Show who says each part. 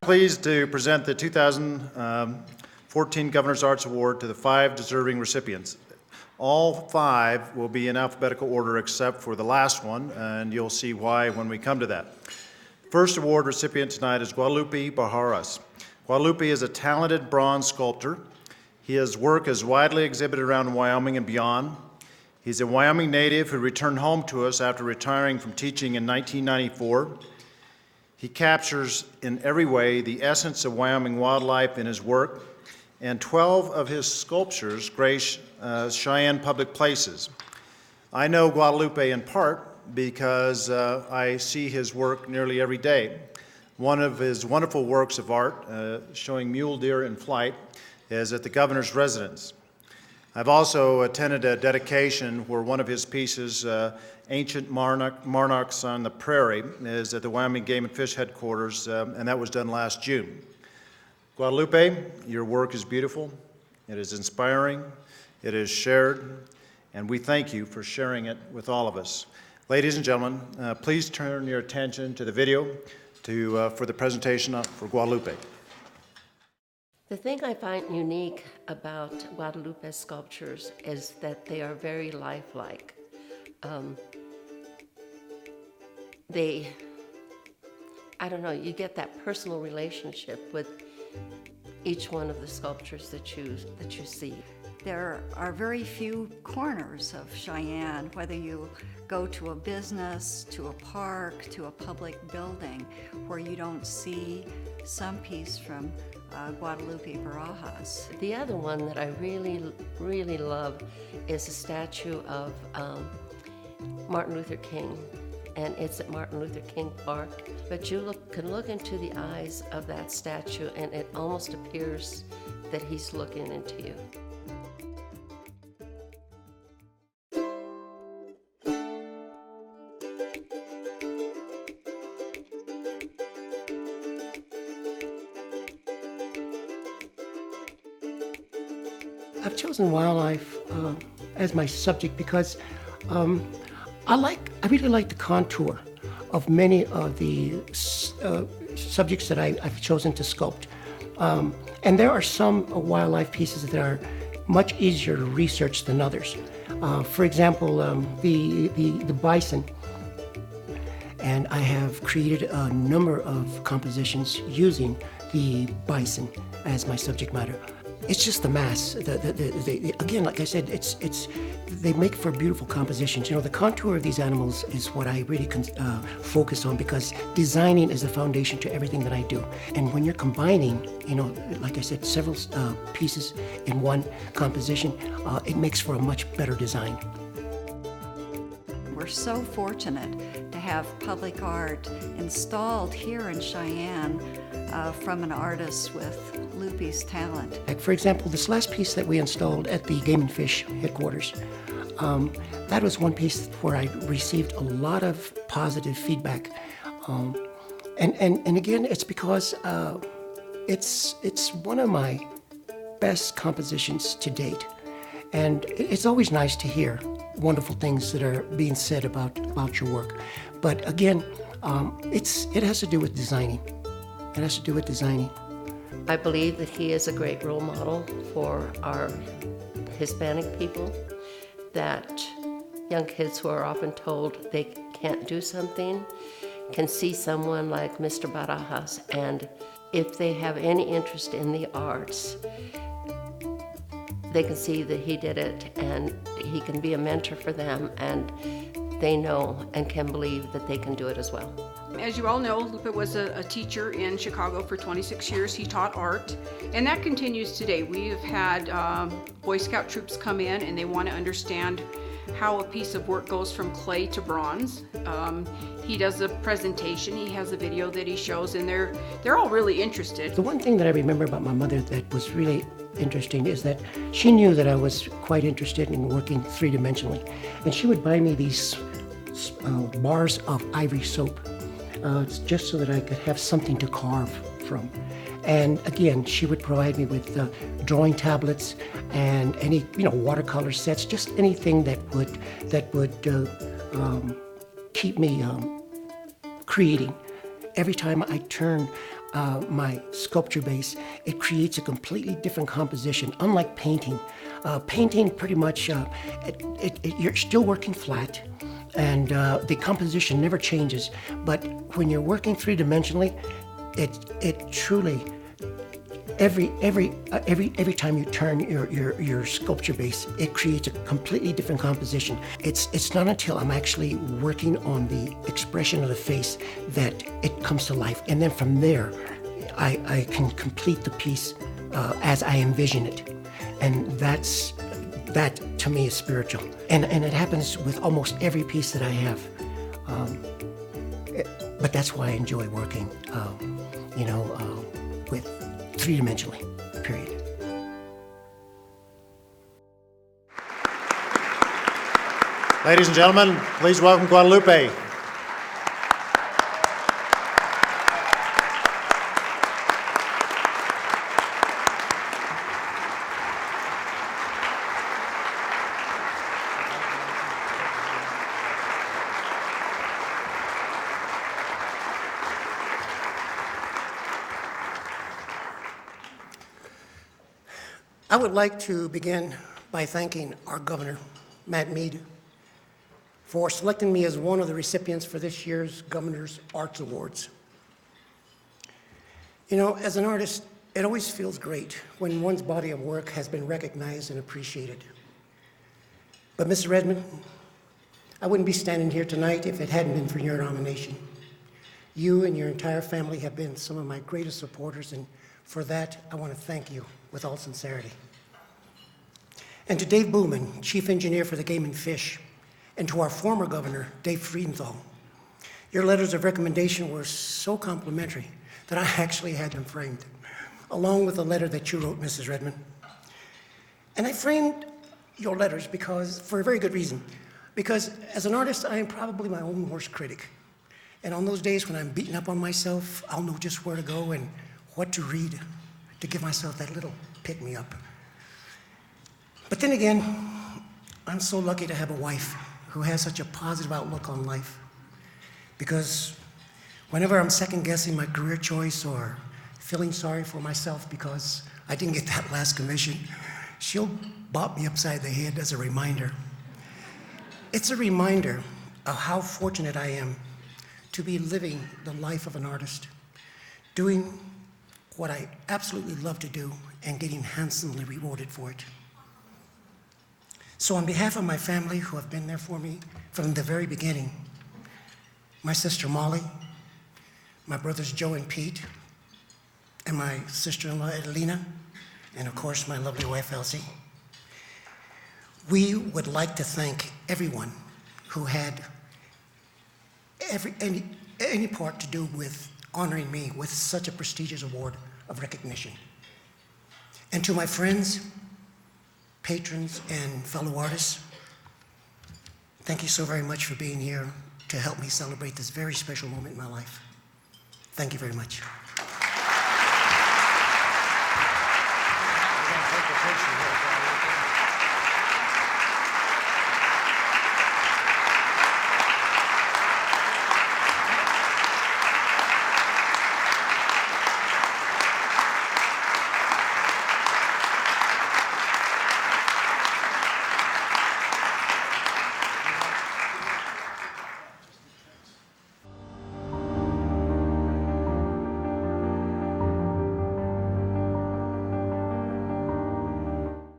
Speaker 1: pleased to present the 2014 Governor's Arts Award to the 5 deserving recipients. All 5 will be in alphabetical order except for the last one, and you'll see why when we come to that. First award recipient tonight is Guadalupe Barajas. Guadalupe is a talented bronze sculptor. His work is widely exhibited around Wyoming and beyond. He's a Wyoming native who returned home to us after retiring from teaching in 1994. He captures in every way the essence of Wyoming wildlife in his work, and 12 of his sculptures grace Cheyenne public places. I know Guadalupe in part because I see his work nearly every day. One of his wonderful works of art, showing mule deer in flight, is at the governor's residence. I've also attended a dedication where one of his pieces, Ancient Monarchs on the Prairie, is at the Wyoming Game and Fish headquarters, and that was done last June. Guadalupe, your work is beautiful, it is inspiring, it is shared, and we thank you for sharing it with all of us. Ladies and gentlemen, please turn your attention to the video for the presentation for Guadalupe.
Speaker 2: The thing I find unique about Guadalupe's sculptures is that they are very lifelike. I don't know, you get that personal relationship with each one of the sculptures that you see.
Speaker 3: There are very few corners of Cheyenne, whether you go to a business, to a park, to a public building, where you don't see some piece from Guadalupe Barajas.
Speaker 2: The other one that I really love is a statue of Martin Luther King, and it's at Martin Luther King Park. But you can look into the eyes of that statue, and it almost appears that he's looking into you.
Speaker 4: I've chosen wildlife as my subject because I really like the contour of many of the subjects that I've chosen to sculpt. And there are some wildlife pieces that are much easier to research than others. For example, the bison. And I have created a number of compositions using the bison as my subject matter. It's just the mass. Again, like I said, they make for beautiful compositions. You know, the contour of these animals is what I really focus on, because designing is the foundation to everything that I do. And when you're combining, you know, like I said, several pieces in one composition, it makes for a much better design.
Speaker 3: We're so fortunate to have public art installed here in Cheyenne from an artist with Lupe's talent.
Speaker 4: Like, for example, this last piece that we installed at the Game and Fish headquarters, that was one piece where I received a lot of positive feedback. And again, it's because it's one of my best compositions to date. And it's always nice to hear wonderful things that are being said about your work. But again, it has to do with designing. It has to do with designing.
Speaker 2: I believe that he is a great role model for our Hispanic people, that young kids who are often told they can't do something can see someone like Mr. Barajas, and if they have any interest in the arts, they can see that he did it, and he can be a mentor for them, and they know and can believe that they can do it as well.
Speaker 5: As you all know, Lupe was a teacher in Chicago for 26 years. He taught art, and that continues today. We have had Boy Scout troops come in, and they want to understand how a piece of work goes from clay to bronze. He does a presentation, he has a video that he shows, and they're all really interested.
Speaker 4: The one thing that I remember about my mother that was really interesting is that she knew that I was quite interested in working three-dimensionally, and she would buy me these bars of ivory soap, just so that I could have something to carve from. And again, she would provide me with drawing tablets and any, watercolor sets, just anything that would keep me creating. Every time I turn my sculpture base, it creates a completely different composition. Unlike painting, painting pretty much, you're still working flat, and the composition never changes. But when you're working three-dimensionally, it truly, every time you turn your sculpture base, it creates a completely different composition. It's not until I'm actually working on the expression of the face that it comes to life, and then from there, I can complete the piece as I envision it, and that to me is spiritual, and it happens with almost every piece that I have. But that's why I enjoy working, with three-dimensionally, period.
Speaker 1: Ladies and gentlemen, please welcome Guadalupe.
Speaker 4: I would like to begin by thanking our governor, Matt Mead, for selecting me as one of the recipients for this year's Governor's Arts Awards. You know, as an artist, it always feels great when one's body of work has been recognized and appreciated. But Mr. Redmond, I wouldn't be standing here tonight if it hadn't been for your nomination. You and your entire family have been some of my greatest supporters, and for that, I want to thank you with all sincerity. And to Dave Booman, Chief Engineer for the Game and Fish, and to our former governor, Dave Friedenthal, your letters of recommendation were so complimentary that I actually had them framed, along with the letter that you wrote, Mrs. Redmond. And I framed your letters for a very good reason, because as an artist, I am probably my own worst critic. And on those days when I'm beating up on myself, I'll know just where to go and what to read to give myself that little pick-me-up. But then again, I'm so lucky to have a wife who has such a positive outlook on life, because whenever I'm second-guessing my career choice or feeling sorry for myself because I didn't get that last commission, she'll bop me upside the head as a reminder. It's a reminder of how fortunate I am to be living the life of an artist, doing what I absolutely love to do and getting handsomely rewarded for it. So on behalf of my family who have been there for me from the very beginning, my sister Molly, my brothers Joe and Pete, and my sister-in-law Adelina, and of course my lovely wife Elsie, we would like to thank everyone who had any part to do with honoring me with such a prestigious award of recognition. And to my friends, patrons, and fellow artists, thank you so very much for being here to help me celebrate this very special moment in my life. Thank you very much.
Speaker 1: We're going to take a picture here,